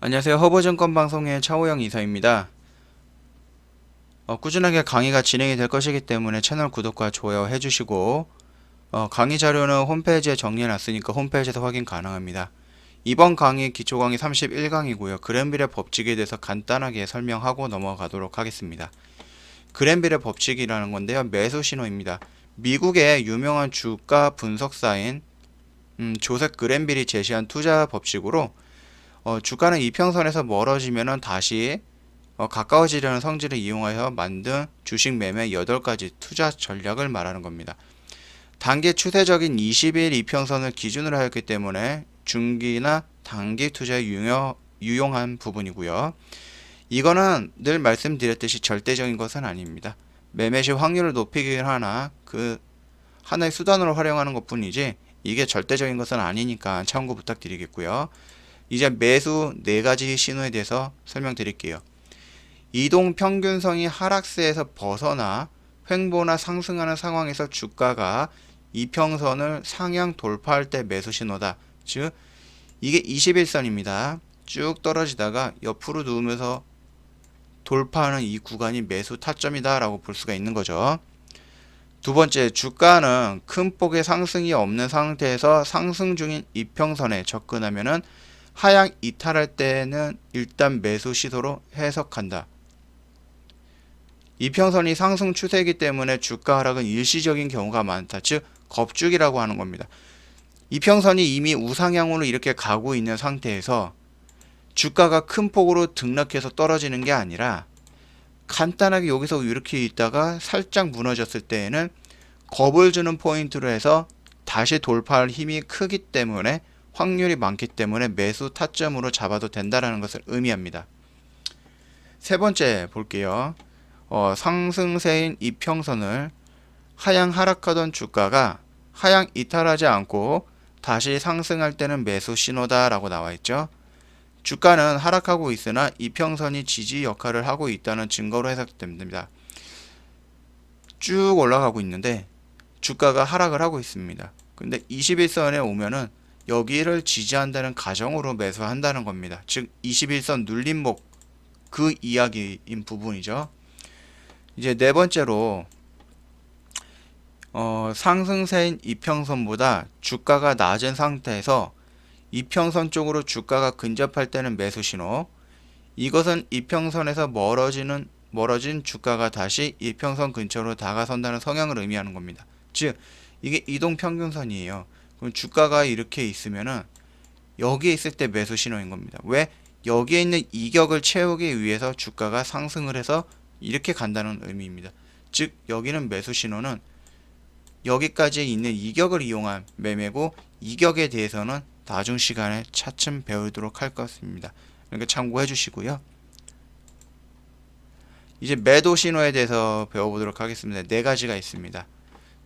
안녕하세요. 허브증권 방송의 차호영 이사입니다. 꾸준하게 강의가 진행이 될 것이기 때문에 채널 구독과 좋아요 해주시고 강의 자료는 홈페이지에 정리해놨으니까 홈페이지에서 확인 가능합니다. 이번 강의 기초강의 31강이고요. 그랜빌의 법칙에 대해서 간단하게 설명하고 넘어가도록 하겠습니다. 그랜빌의 법칙이라는 건데요. 매수 신호입니다. 미국의 유명한 주가 분석사인 조셉 그랜빌이 제시한 투자 법칙으로 주가는 이평선에서 멀어지면 다시 가까워지려는 성질을 이용하여 만든 주식 매매 8가지 투자 전략을 말하는 겁니다. 단기 추세적인 20일 이평선을 기준으로 하였기 때문에 중기나 단기 투자에 유용한 부분이고요. 이거는 늘 말씀드렸듯이 절대적인 것은 아닙니다. 매매 시 확률을 높이긴 하나 그 하나의 수단으로 활용하는 것 뿐이지 이게 절대적인 것은 아니니까 참고 부탁드리겠고요. 이제 매수 4가지 신호에 대해서 설명드릴게요. 이동 평균선이 하락세에서 벗어나 횡보나 상승하는 상황에서 주가가 이평선을 상향 돌파할 때 매수 신호다. 즉 이게 21선입니다. 쭉 떨어지다가 옆으로 누우면서 돌파하는 이 구간이 매수 타점이다 라고 볼 수가 있는 거죠. 두 번째, 주가는 큰 폭의 상승이 없는 상태에서 상승 중인 이평선에 접근하면은 하향 이탈할 때는 일단 매수 시도로 해석한다. 이평선이 상승 추세이기 때문에 주가 하락은 일시적인 경우가 많다. 즉 겁주기라고 하는 겁니다. 이평선이 이미 우상향으로 이렇게 가고 있는 상태에서 주가가 큰 폭으로 등락해서 떨어지는 게 아니라 간단하게 여기서 이렇게 있다가 살짝 무너졌을 때에는 겁을 주는 포인트로 해서 다시 돌파할 힘이 크기 때문에 확률이 많기 때문에 매수 타점으로 잡아도 된다는 것을 의미합니다. 세 번째 볼게요. 상승세인 이평선을 하향 하락하던 주가가 하향 이탈하지 않고 다시 상승할 때는 매수 신호다 라고 나와 있죠. 주가는 하락하고 있으나 이평선이 지지 역할을 하고 있다는 증거로 해석됩니다. 쭉 올라가고 있는데 주가가 하락을 하고 있습니다. 근데 21선에 오면은 여기를 지지한다는 가정으로 매수한다는 겁니다. 즉 21선 눌림목 그 이야기인 부분이죠. 이제 네 번째로 상승세인 이평선보다 주가가 낮은 상태에서 이평선 쪽으로 주가가 근접할 때는 매수 신호. 이것은 이평선에서 멀어진 주가가 다시 이평선 근처로 다가선다는 성향을 의미하는 겁니다. 즉 이게 이동평균선이에요. 그럼 주가가 이렇게 있으면은 여기에 있을 때 매수 신호인 겁니다. 왜? 여기에 있는 이격을 채우기 위해서 주가가 상승을 해서 이렇게 간다는 의미입니다. 즉 여기는 매수 신호는 여기까지 있는 이격을 이용한 매매고 이격에 대해서는 나중 시간에 차츰 배우도록 할 것입니다. 그러니까 참고해 주시고요. 이제 매도 신호에 대해서 배워보도록 하겠습니다. 4가지가 있습니다.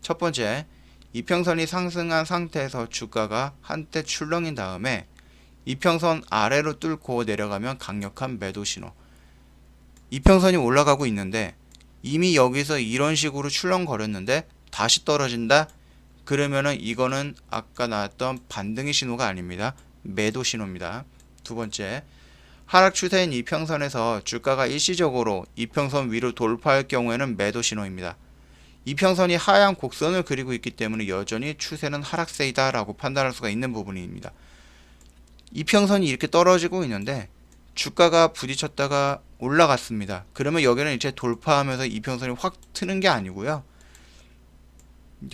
첫 번째, 이평선이 상승한 상태에서 주가가 한때 출렁인 다음에 이평선 아래로 뚫고 내려가면 강력한 매도 신호. 이평선이 올라가고 있는데 이미 여기서 이런 식으로 출렁거렸는데 다시 떨어진다? 그러면은 이거는 아까 나왔던 반등의 신호가 아닙니다. 매도 신호입니다. 두 번째, 하락 추세인 이평선에서 주가가 일시적으로 이평선 위로 돌파할 경우에는 매도 신호입니다. 이평선이 하향 곡선을 그리고 있기 때문에 여전히 추세는 하락세이다 라고 판단할 수가 있는 부분입니다. 이평선이 이렇게 떨어지고 있는데 주가가 부딪혔다가 올라갔습니다. 그러면 여기는 이제 돌파하면서 이평선이 확 트는 게 아니고요.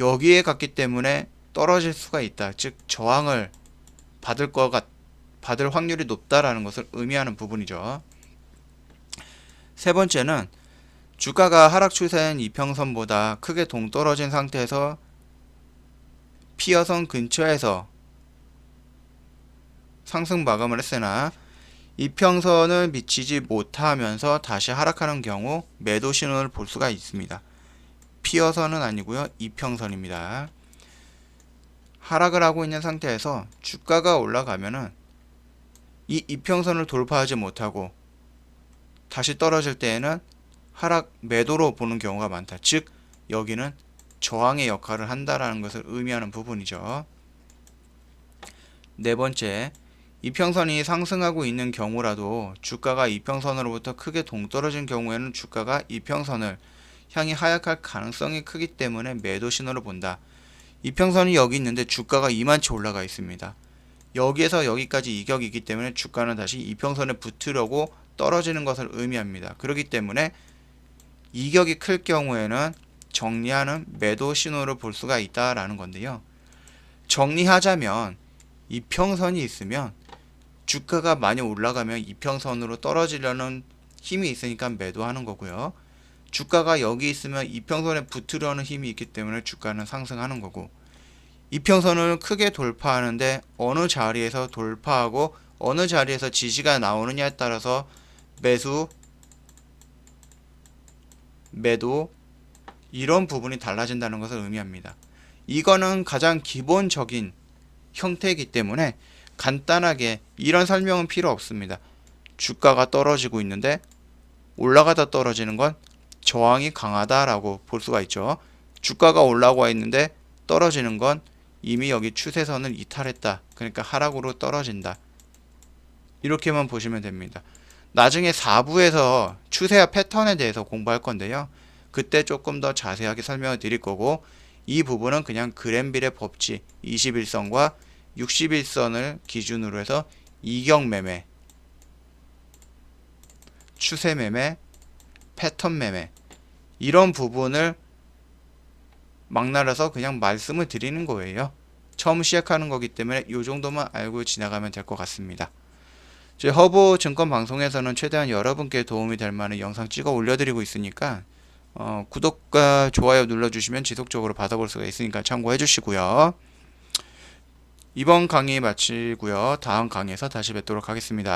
여기에 갔기 때문에 떨어질 수가 있다. 즉 저항을 받을 확률이 높다라는 것을 의미하는 부분이죠. 세 번째는 주가가 하락 추세인 이평선보다 크게 동떨어진 상태에서 피어선 근처에서 상승 마감을 했으나 이평선을 미치지 못하면서 다시 하락하는 경우 매도 신호를 볼 수가 있습니다. 피어선은 아니고요. 이평선입니다. 하락을 하고 있는 상태에서 주가가 올라가면은 이 이평선을 돌파하지 못하고 다시 떨어질 때에는 하락 매도로 보는 경우가 많다. 즉 여기는 저항의 역할을 한다라는 것을 의미하는 부분이죠. 네 번째, 이평선이 상승하고 있는 경우라도 주가가 이평선으로부터 크게 동떨어진 경우에는 주가가 이평선을 향해 하락할 가능성이 크기 때문에 매도 신호를 본다. 이평선이 여기 있는데 주가가 이만치 올라가 있습니다. 여기에서 여기까지 이격이기 때문에 주가는 다시 이평선에 붙으려고 떨어지는 것을 의미합니다. 그렇기 때문에 이격이 클 경우에는 정리하는 매도 신호를 볼 수가 있다라는 건데요. 정리하자면 이평선이 있으면 주가가 많이 올라가면 이평선으로 떨어지려는 힘이 있으니까 매도하는 거고요. 주가가 여기 있으면 이평선에 붙으려는 힘이 있기 때문에 주가는 상승하는 거고, 이평선을 크게 돌파하는데 어느 자리에서 돌파하고 어느 자리에서 지지가 나오느냐에 따라서 매수, 매도 이런 부분이 달라진다는 것을 의미합니다. 이거는 가장 기본적인 형태이기 때문에 간단하게 이런 설명은 필요 없습니다. 주가가 떨어지고 있는데 올라가다 떨어지는 건 저항이 강하다라고 볼 수가 있죠. 주가가 올라와 있는데 떨어지는 건 이미 여기 추세선을 이탈했다. 그러니까 하락으로 떨어진다. 이렇게만 보시면 됩니다. 나중에 4부에서 추세와 패턴에 대해서 공부할 건데요. 그때 조금 더 자세하게 설명을 드릴 거고, 이 부분은 그냥 그랜빌의 법칙 21선과 61선을 기준으로 해서 이격 매매, 추세 매매, 패턴 매매 이런 부분을 막날라서 그냥 말씀을 드리는 거예요. 처음 시작하는 거기 때문에 이 정도만 알고 지나가면 될 것 같습니다. 저희 허브 증권 방송에서는 최대한 여러분께 도움이 될 만한 영상 찍어 올려드리고 있으니까 구독과 좋아요 눌러주시면 지속적으로 받아볼 수가 있으니까 참고해 주시고요. 이번 강의 마치고요. 다음 강의에서 다시 뵙도록 하겠습니다.